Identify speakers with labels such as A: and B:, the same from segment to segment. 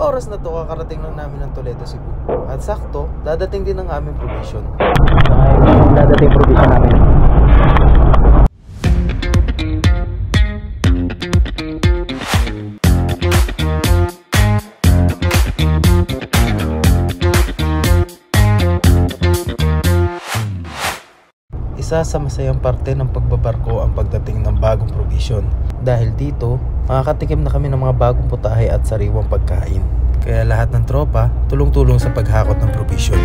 A: Sa oras na to, kakarating lang namin ng Toledo, Cebu. At sakto, dadating din ang aming provision.
B: Dadating provision namin.
A: Isa sa masayang parte ng pagbabarko ang pagdating ng bagong provision. Dahil dito, makakatikim na kami ng mga bagong putahe at sariwang pagkain. Kaya lahat ng tropa, tulong-tulong sa paghakot ng provision.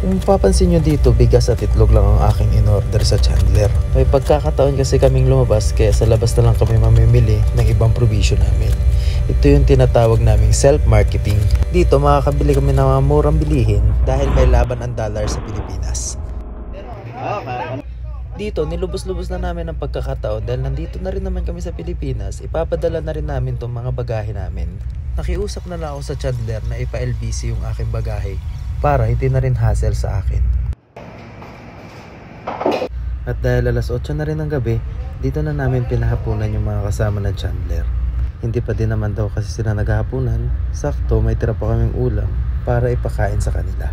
A: Kung papansin nyo dito, bigas at itlog lang ang aking in-order sa Chandler. May pagkakataon kasi kaming lumabas kaya sa labas na lang kami mamimili ng ibang provision namin. Ito yung tinatawag naming self-marketing. Dito makakabili kami ng mga murang bilihin dahil may laban ang dollar sa Pilipinas. Dito, nilubos-lubos na namin ang pagkakataon dahil nandito na rin naman kami sa Pilipinas. Ipapadala na rin namin itong mga bagahe namin. Nakiusap na lang ako sa Chandler na ipa-LBC yung aking bagahe para hindi na rin hassle sa akin. At dahil alas 8 na rin ng gabi, dito na namin pinahapunan yung mga kasama ng Chandler. Hindi pa din naman daw kasi sila naghahapunan. Sakto, may tira pa kaming ulam para ipakain sa kanila.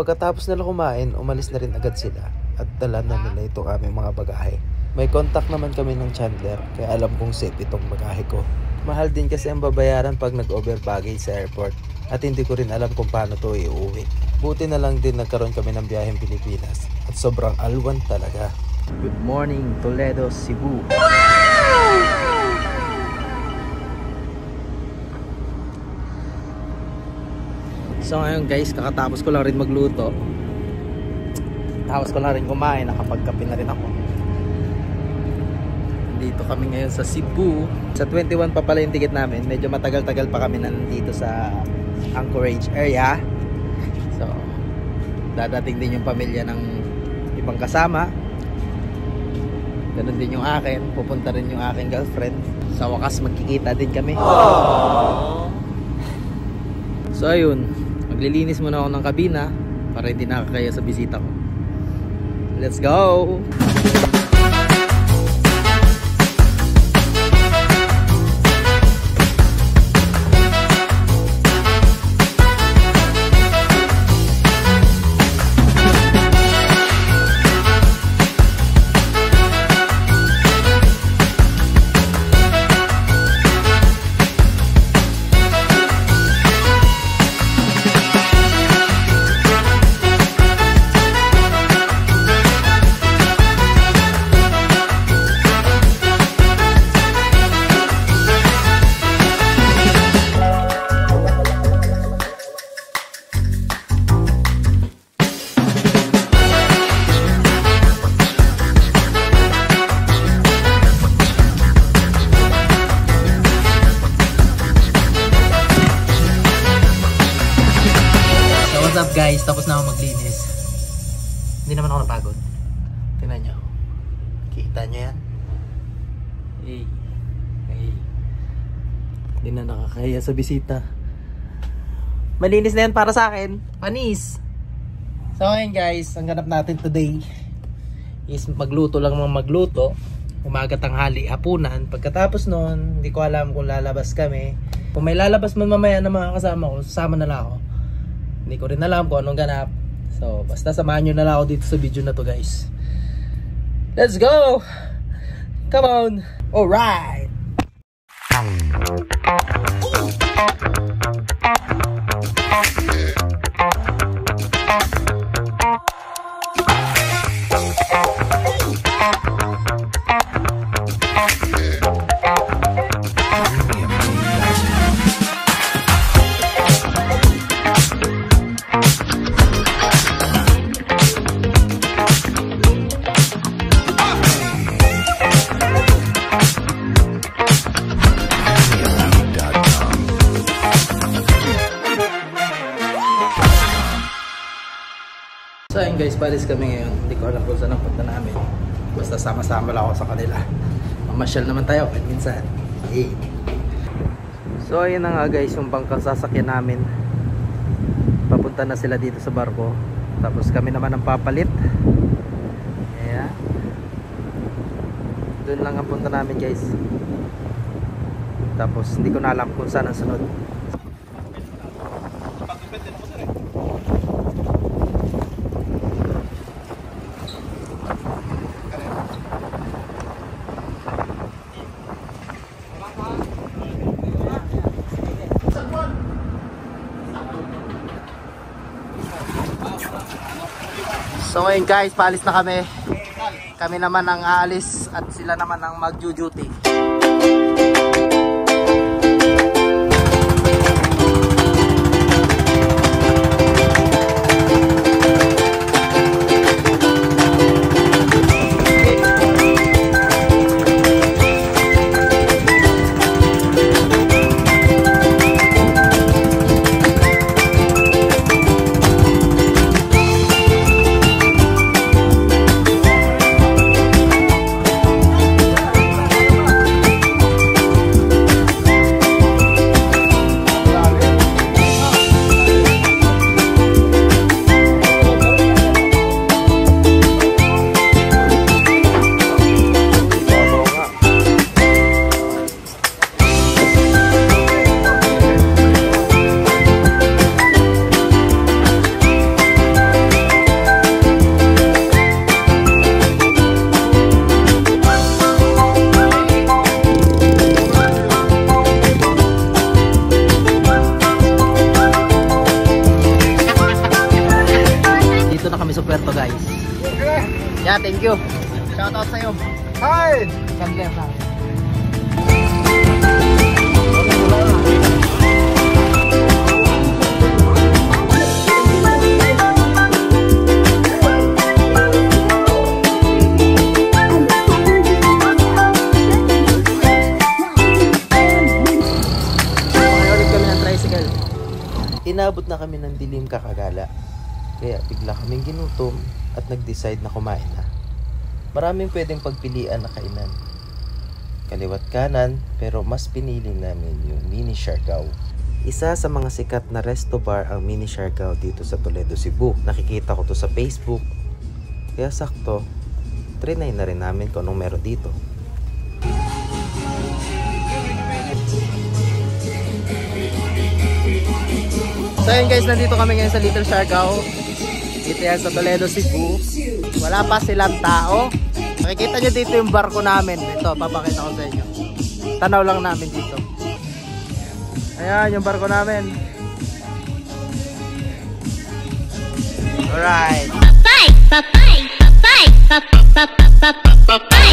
A: Pagkatapos nila kumain, umalis na rin agad sila at dala na nila itong aming mga bagahe. May contact naman kami ng Chandler kaya alam kong safe itong bagahe ko. Mahal din kasi ang babayaran pag nag-over baggage sa airport at hindi ko rin alam kung paano to iuwi. Buti na lang din nagkaroon kami ng biyaheng Pilipinas at sobrang alwan talaga.
B: Good morning, Toledo, Cebu. So ngayon guys, kakatapos ko lang rin magluto. Tapos ko lang rin kumain, nakapagkape na rin ako. Dito kami ngayon sa Cebu. Sa 21 pa pala yung ticket namin. Medyo matagal-tagal pa kami nandito sa Anchorage area. So dadating din yung pamilya ng ibang kasama. Ganun din yung akin. Pupunta rin yung aking girlfriend. Sa wakas magkikita din kami. So ayun, maglilinis muna ako ng kabina para hindi nakakaya sa bisita ko. Let's go! What's up guys? Tapos na ako maglinis. Hindi naman ako napagod. Tingnan nyo. Kita nyo yan? Hey. Hey. Hindi na nakakaya sa bisita. Malinis na yan para sa akin. Panis! So ngayon guys, ang ganap natin today is magluto lang ng magluto. umaga, tanghali, hapunan. Pagkatapos noon, hindi ko alam kung lalabas kami. Kung may lalabas man mamaya na mga kasama ko, sasama na lang ako. Hindi ko rin alam kung anong ganap. So basta samahan nyo na lang ako dito sa video na to, guys. Let's go! Come on! Alright! So ayun guys, palis kami ngayon. Hindi ko alam kung saan ang punta namin. Basta sama-sama lang ako sa kanila. Mamasyal naman tayo kahit minsan. Hey. So ayun na nga guys, yung bangkang sasakyan namin. Papunta na sila dito sa barko. Tapos kami naman ang papalit. Ayan. Doon lang ang punta namin guys. Tapos hindi ko na alam kung saan ang sunod. So ngayon guys, paalis na kami. Kami naman ang aalis at sila naman ang mag-duty. Puerto guys. Yeah, thank you. Shout out sa'yo.
A: Hi!
B: Chandler na.
A: Inabot na kami ng dilim kakagala. Kaya bigla kaming ginutom at nag-decide na kumain na. Maraming pwedeng pagpilian na kainan. Kaliwat kanan, pero mas pinili namin yung Mini Siargao. Isa sa mga sikat na resto bar ang Mini Siargao dito sa Toledo, Cebu. Nakikita ko to sa Facebook. Kaya sakto, trinay na rin namin kung anong meron dito.
B: So yun guys, nandito kami ngayon sa Little Siargao. Dito yan sa Toledo, Cebu. Wala pa silang tao. Makikita nyo dito yung barko namin. Ito, papakita ko sa inyo. Tanaw lang namin dito. Ayan yung barko namin. Alright. Papay! Papay! Papay! Papay! Papay!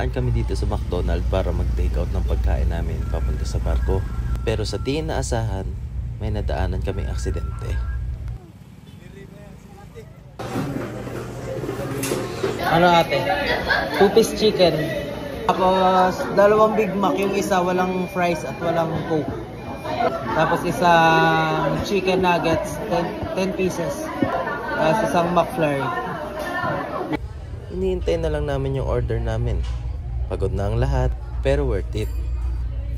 A: dumaan kami dito sa McDonald para mag-take out ng pagkain namin papunta sa barko. Pero sa di inaasahan, may nadaanan kaming aksidente.
B: Ano ate? 2-piece chicken. Tapos, 2 Big Mac. Yung isa walang fries at walang coke. Tapos isang chicken nuggets, 10 pieces. Tapos isang McFlurry.
A: Hinihintay na lang namin yung order namin. Pagod na ang lahat, pero worth it.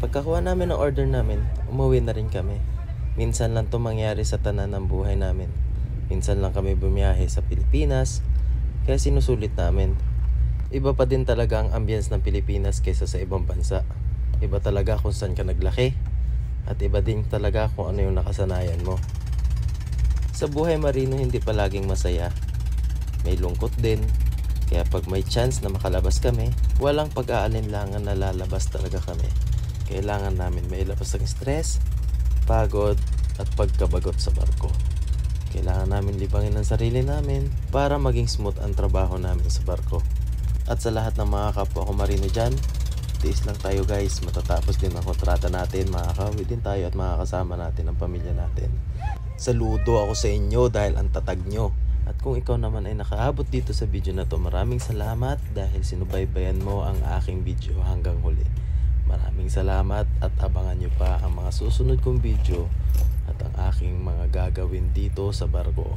A: Pagkakuha namin ng order namin, umuwi na rin kami. Minsan lang to mangyari sa tanan ng buhay namin. Minsan lang kami bumiyahe sa Pilipinas, kaya sinusulit namin. Iba pa din talaga ang ambience ng Pilipinas kaysa sa ibang bansa. Iba talaga kung saan ka naglaki. At iba din talaga kung ano yung nakasanayan mo. Sa buhay marino hindi palaging masaya. May lungkot din. Kaya pag may chance na makalabas kami, walang pag-aalinlangan na lalabas talaga kami. Kailangan namin mailabas ang stress, pagod, at pagkabagot sa barko. Kailangan namin libangin ang sarili namin para maging smooth ang trabaho namin sa barko. At sa lahat ng mga kapwa ko marino dyan, tiis lang tayo guys, matatapos din ang kontrata natin, makakauwi din tayo at makakasama natin ang pamilya natin. Saludo ako sa inyo dahil ang tatag nyo. At kung ikaw naman ay nakaabot dito sa video na to, maraming salamat dahil sinubaybayan mo ang aking video hanggang huli. Maraming salamat at abangan nyo pa ang mga susunod kong video at ang aking mga gagawin dito sa barko.